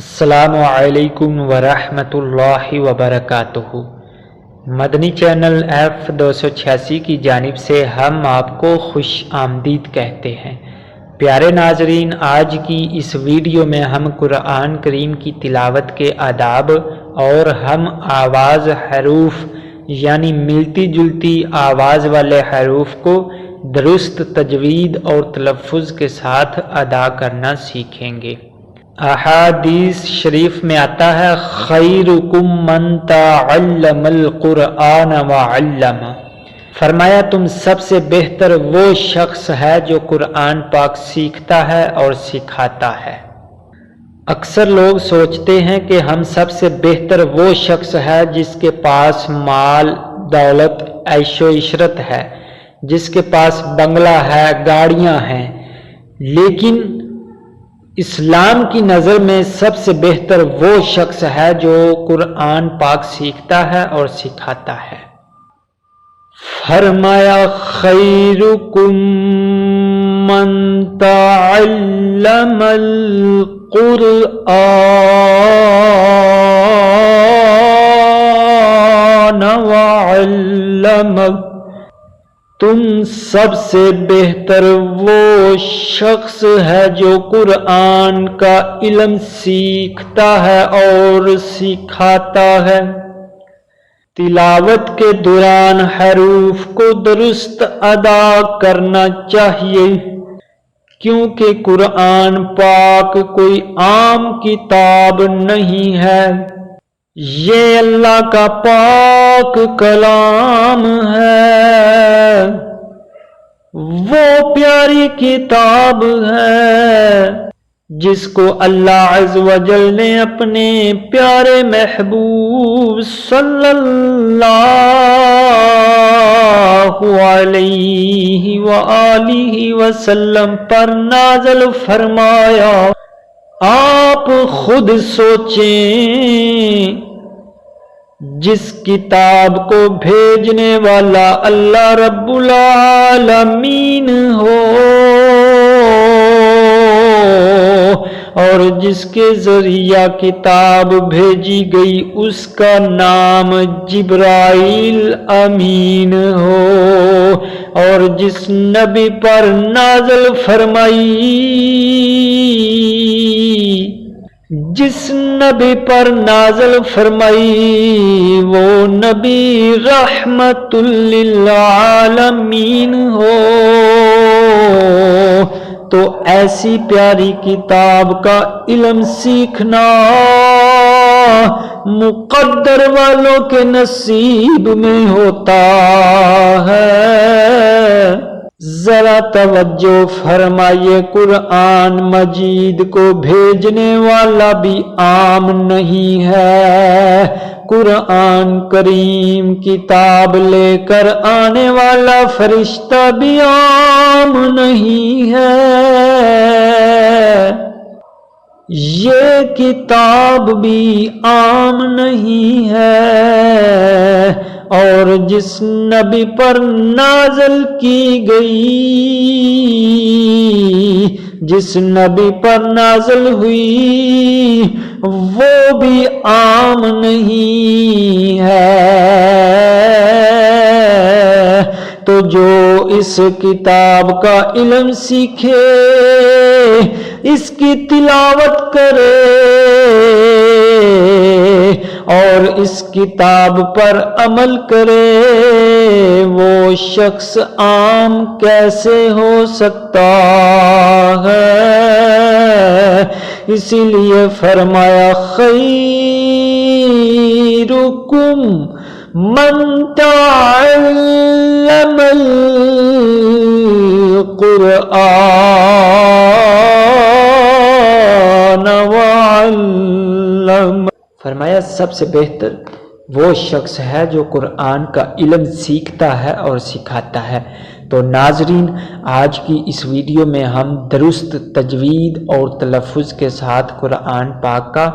السلام علیکم ورحمۃ اللہ وبرکاتہ۔ مدنی چینل F286 کی جانب سے ہم آپ کو خوش آمدید کہتے ہیں۔ پیارے ناظرین، آج کی اس ویڈیو میں ہم قرآن کریم کی تلاوت کے آداب اور ہم آواز حروف یعنی ملتی جلتی آواز والے حروف کو درست تجوید اور تلفظ کے ساتھ ادا کرنا سیکھیں گے۔ احادیث شریف میں آتا ہے خیرکم من تعلم القرآن وعلم، فرمایا تم سب سے بہتر وہ شخص ہے جو قرآن پاک سیکھتا ہے اور سکھاتا ہے۔ اکثر لوگ سوچتے ہیں کہ ہم سب سے بہتر وہ شخص ہے جس کے پاس مال دولت عیش و عشرت ہے، جس کے پاس بنگلہ ہے گاڑیاں ہیں، لیکن اسلام کی نظر میں سب سے بہتر وہ شخص ہے جو قرآن پاک سیکھتا ہے اور سکھاتا ہے۔ فرمایا خیرکم من تعلم القرآن وعلمہ، تم سب سے بہتر وہ شخص ہے جو قرآن کا علم سیکھتا ہے اور سکھاتا ہے۔ تلاوت کے دوران حروف کو درست ادا کرنا چاہیے، کیونکہ قرآن پاک کوئی عام کتاب نہیں ہے، یہ اللہ کا پاک کلام ہے، وہ پیاری کتاب ہے جس کو اللہ عز و جل نے اپنے پیارے محبوب صلی اللہ علیہ وآلہ وسلم پر نازل فرمایا۔ آپ خود سوچیں، جس کتاب کو بھیجنے والا اللہ رب العالمین ہو اور جس کے ذریعہ کتاب بھیجی گئی اس کا نام جبرائیل امین ہو، اور جس نبی پر نازل فرمائی، جس نبی پر نازل فرمائی وہ نبی رحمت للعالمین ہو، تو ایسی پیاری کتاب کا علم سیکھنا مقدر والوں کے نصیب میں ہوتا ہے۔ ذرا توجہ فرمائیے، قرآن مجید کو بھیجنے والا بھی عام نہیں ہے، قرآن کریم کتاب لے کر آنے والا فرشتہ بھی عام نہیں ہے، یہ کتاب بھی عام نہیں ہے، اور جس نبی پر نازل کی گئی، جس نبی پر نازل ہوئی وہ بھی عام نہیں ہے، تو جو اس کتاب کا علم سیکھے، اس کی تلاوت کرے اور اس کتاب پر عمل کرے، وہ شخص عام کیسے ہو سکتا ہے؟ اسی لیے فرمایا خیرکم من تعلم القرآن وعلم، فرمایا سب سے بہتر وہ شخص ہے جو قرآن کا علم سیکھتا ہے اور سکھاتا ہے۔ تو ناظرین، آج کی اس ویڈیو میں ہم درست تجوید اور تلفظ کے ساتھ قرآن پاک کا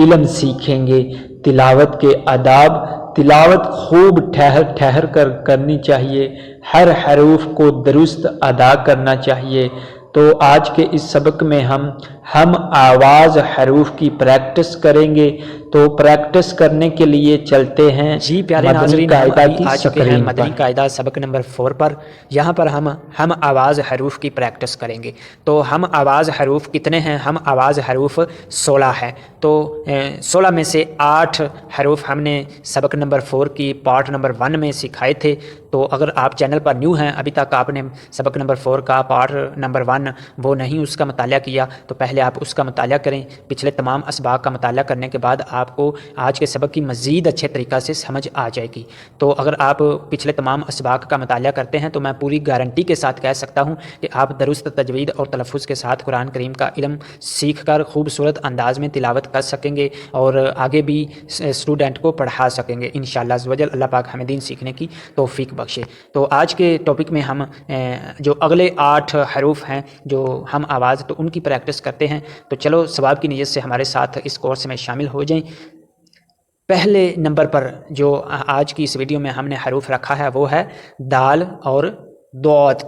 علم سیکھیں گے۔ تلاوت کے آداب، تلاوت خوب ٹھہر کر کرنی چاہیے، ہر حروف کو درست ادا کرنا چاہیے، تو آج کے اس سبق میں ہم آواز حروف کی پریکٹس کریں گے۔ تو پریکٹس کرنے کے لیے چلتے ہیں جی پیارے مدنی ناظرین، ہم قاعدہ ابھی کی آ چکے ہیں سکرین مدنی پر۔ قاعدہ سبق نمبر 4 پر۔ یہاں پر ہم آواز حروف کی پریکٹس کریں گے۔ تو ہم آواز حروف کتنے ہیں؟ ہم آواز حروف 16 ہے۔ تو 16 میں سے 8 حروف ہم نے سبق نمبر 4 کی پارٹ نمبر 1 میں سکھائے تھے۔ تو اگر آپ چینل پر نیو ہیں، ابھی تک آپ نے سبق نمبر 4 کا پارٹ نمبر 1 وہ نہیں اس کا مطالعہ کیا، تو پہلے آپ اس کا مطالعہ کریں۔ پچھلے تمام اسباق کا مطالعہ کرنے کے بعد آپ کو آج کے سبق کی مزید اچھے طریقہ سے سمجھ آ جائے گی۔ تو اگر آپ پچھلے تمام اسباق کا مطالعہ کرتے ہیں تو میں پوری گارنٹی کے ساتھ کہہ سکتا ہوں کہ آپ درست تجوید اور تلفظ کے ساتھ قرآن کریم کا علم سیکھ کر خوبصورت انداز میں تلاوت کر سکیں گے اور آگے بھی اسٹوڈنٹ کو پڑھا سکیں گے انشاءاللہ عز و جل۔ اللہ پاک ہمیں دین سیکھنے کی توفیق بخشے۔ تو آج کے ٹاپک میں ہم جو اگلے 8 حروف ہیں جو ہم آواز، تو ان کی پریکٹس کرتے ہیں۔ تو چلو ثواب کی نیت سے ہمارے ساتھ اس کورس میں شامل ہو جائیں۔ پہلے نمبر پر جو آج کی اس ویڈیو میں ہم نے حروف رکھا ہے وہ ہے دال اور دعوت۔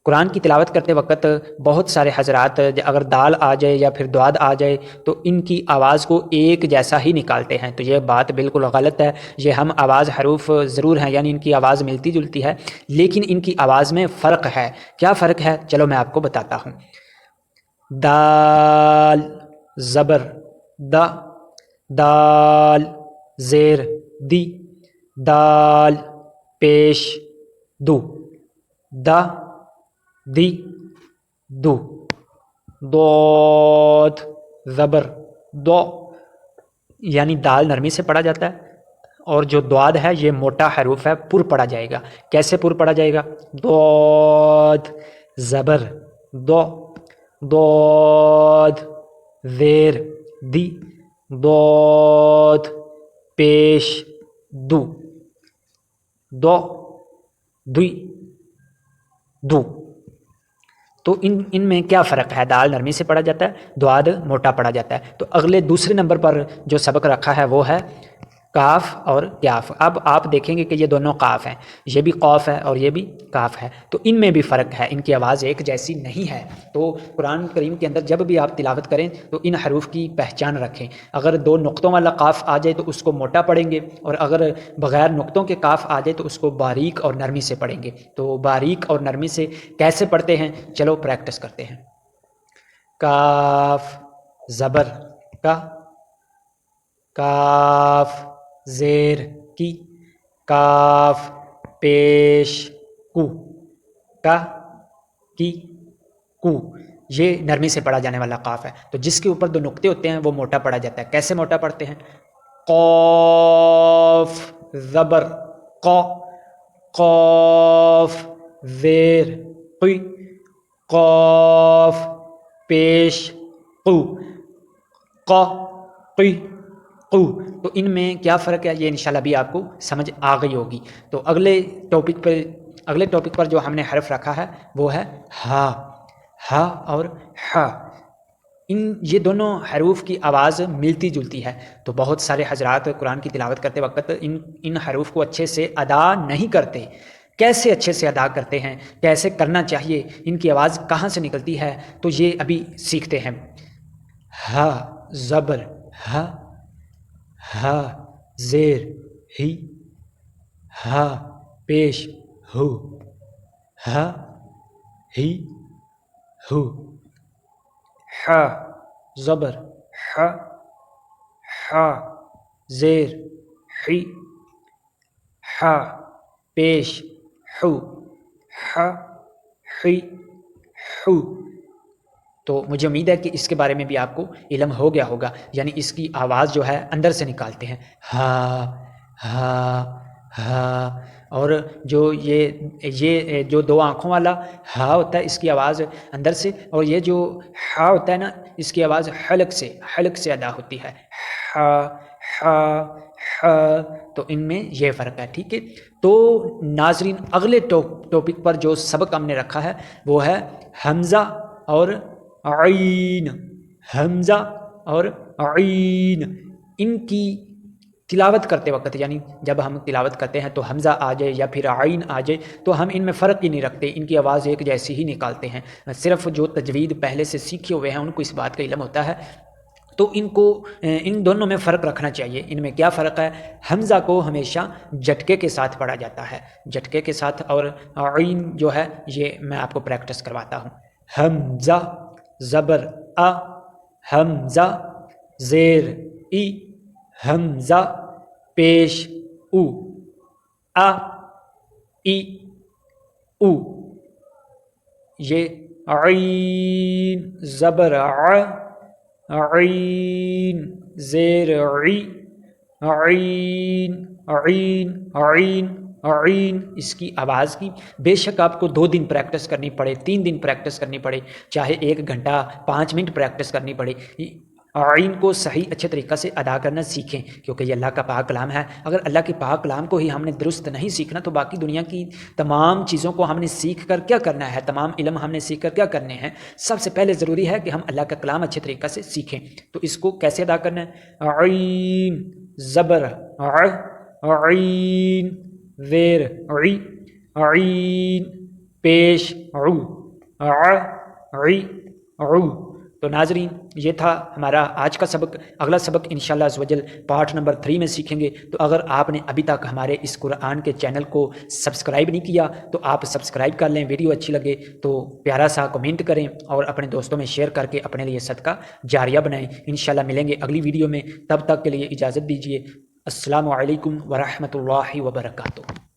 قرآن کی تلاوت کرتے وقت بہت سارے حضرات اگر دال آ جائے یا پھر دعاد آ جائے تو ان کی آواز کو ایک جیسا ہی نکالتے ہیں، تو یہ بات بالکل غلط ہے۔ یہ ہم آواز حروف ضرور ہیں، یعنی ان کی آواز ملتی جلتی ہے، لیکن ان کی آواز میں فرق ہے۔ کیا فرق ہے؟ چلو میں آپ کو بتاتا ہوں۔ دال زبر دا، دال زیر دی، دال پیش دو، دا دی دو، دود زبر دو، یعنی دال نرمی سے پڑھا جاتا ہے، اور جو دعاد ہے یہ موٹا حروف ہے، پر پڑھا جائے گا۔ کیسے پر پڑھا جائے گا؟ دود زبر دو، دود زیر دی، دود پیش دو، دو دوی دو۔ تو ان میں کیا فرق ہے؟ دال نرمی سے پڑھا جاتا ہے، دعاد موٹا پڑھا جاتا ہے۔ تو اگلے دوسرے نمبر پر جو سبق رکھا ہے وہ ہے کاف اور کیاف۔ اب آپ دیکھیں گے کہ یہ دونوں قاف ہیں، یہ بھی قوف ہے اور یہ بھی کاف ہے، تو ان میں بھی فرق ہے، ان کی آواز ایک جیسی نہیں ہے۔ تو قرآن کریم کے اندر جب بھی آپ تلاوت کریں تو ان حروف کی پہچان رکھیں۔ اگر 2 نقطوں والا قاف آ جائے تو اس کو موٹا پڑھیں گے، اور اگر بغیر نقطوں کے قاف آ جائے تو اس کو باریک اور نرمی سے پڑھیں گے۔ تو باریک اور نرمی سے کیسے پڑھتے ہیں؟ چلو پریکٹس کرتے ہیں۔ کاف زبر کا، کاف زیر کی، کاف پیش کو، کا کی کو، یہ نرمی سے پڑھا جانے والا قاف ہے۔ تو جس کے اوپر 2 نقطے ہوتے ہیں وہ موٹا پڑھا جاتا ہے۔ کیسے موٹا پڑھتے ہیں؟ قاف زبر قا، قاف زیر قی، قاف پیش قو، قا قی قو۔ تو ان میں کیا فرق ہے یہ انشاءاللہ بھی آپ کو سمجھ آ گئی ہوگی۔ تو اگلے ٹاپک پر جو ہم نے حرف رکھا ہے وہ ہے ہا، ہا اور ہا۔ یہ دونوں حروف کی آواز ملتی جلتی ہے، تو بہت سارے حضرات قرآن کی تلاوت کرتے وقت ان حروف کو اچھے سے ادا نہیں کرتے۔ کیسے اچھے سے ادا کرتے ہیں؟ کیسے کرنا چاہیے؟ ان کی آواز کہاں سے نکلتی ہے؟ تو یہ ابھی سیکھتے ہیں۔ ہا زبر ہا، ہا زیر ہی، ہا پیش ہو، ہا ہی ہو، ہا زبر ہا، ہا زیر ہی، ہا پیش ہو، ہا ہی ہو۔ تو مجھے امید ہے کہ اس کے بارے میں بھی آپ کو علم ہو گیا ہوگا، یعنی اس کی آواز جو ہے اندر سے نکالتے ہیں، ہا ہا ہا۔ اور جو یہ جو 2 آنکھوں والا ہا ہوتا ہے اس کی آواز اندر سے، اور یہ جو ہا ہوتا ہے نا اس کی آواز حلق سے ادا ہوتی ہے، ہا ہا ہا۔ تو ان میں یہ فرق ہے، ٹھیک ہے۔ تو ناظرین اگلے ٹاپک پر جو سبق ہم نے رکھا ہے وہ ہے حمزہ اور عین، حمزہ اور عین۔ ان کی تلاوت کرتے وقت یعنی جب ہم تلاوت کرتے ہیں تو حمزہ آ جائے یا پھر عین آ جائے تو ہم ان میں فرق ہی نہیں رکھتے، ان کی آواز ایک جیسی ہی نکالتے ہیں۔ صرف جو تجوید پہلے سے سیکھے ہوئے ہیں ان کو اس بات کا علم ہوتا ہے، تو ان دونوں میں فرق رکھنا چاہیے۔ ان میں کیا فرق ہے؟ حمزہ کو ہمیشہ جھٹکے کے ساتھ پڑھا جاتا ہے، جھٹکے کے ساتھ، اور عین جو ہے یہ میں آپ کو پریکٹس کرواتا ہوں۔ حمزہ زبر آ، حمزہ زیر ای، حمزہ پیش او، آ ای او۔ یہ عین زبر ع، عین زیر عی، عین عین عین عین، اس کی آواز کی بے شک آپ کو 2 دن پریکٹس کرنی پڑے، 3 دن پریکٹس کرنی پڑے، چاہے 1 گھنٹہ 5 منٹ پریکٹس کرنی پڑے، عین کو صحیح اچھے طریقہ سے ادا کرنا سیکھیں، کیونکہ یہ اللہ کا پاک کلام ہے۔ اگر اللہ کے پاک کلام کو ہی ہم نے درست نہیں سیکھنا تو باقی دنیا کی تمام چیزوں کو ہم نے سیکھ کر کیا کرنا ہے، تمام علم ہم نے سیکھ کر کیا کرنے ہیں؟ سب سے پہلے ضروری ہے کہ ہم اللہ کا کلام اچھے طریقہ سے سیکھیں۔ تو اس کو کیسے ادا کرنا ہے؟ عین زبر ع، عین زیر عی، عین پیش عو، ع عی عو۔ تو ناظرین یہ تھا ہمارا آج کا سبق۔ اگلا سبق انشاءاللہ عزوجل پارٹ نمبر 3 میں سیکھیں گے۔ تو اگر آپ نے ابھی تک ہمارے اس قرآن کے چینل کو سبسکرائب نہیں کیا تو آپ سبسکرائب کر لیں، ویڈیو اچھی لگے تو پیارا سا کمنٹ کریں اور اپنے دوستوں میں شیئر کر کے اپنے لیے صدقہ جاریہ بنائیں۔ انشاءاللہ ملیں گے اگلی ویڈیو میں، تب تک کے لیے اجازت دیجیے۔ السلام علیکم ورحمۃ اللہ وبرکاتہ۔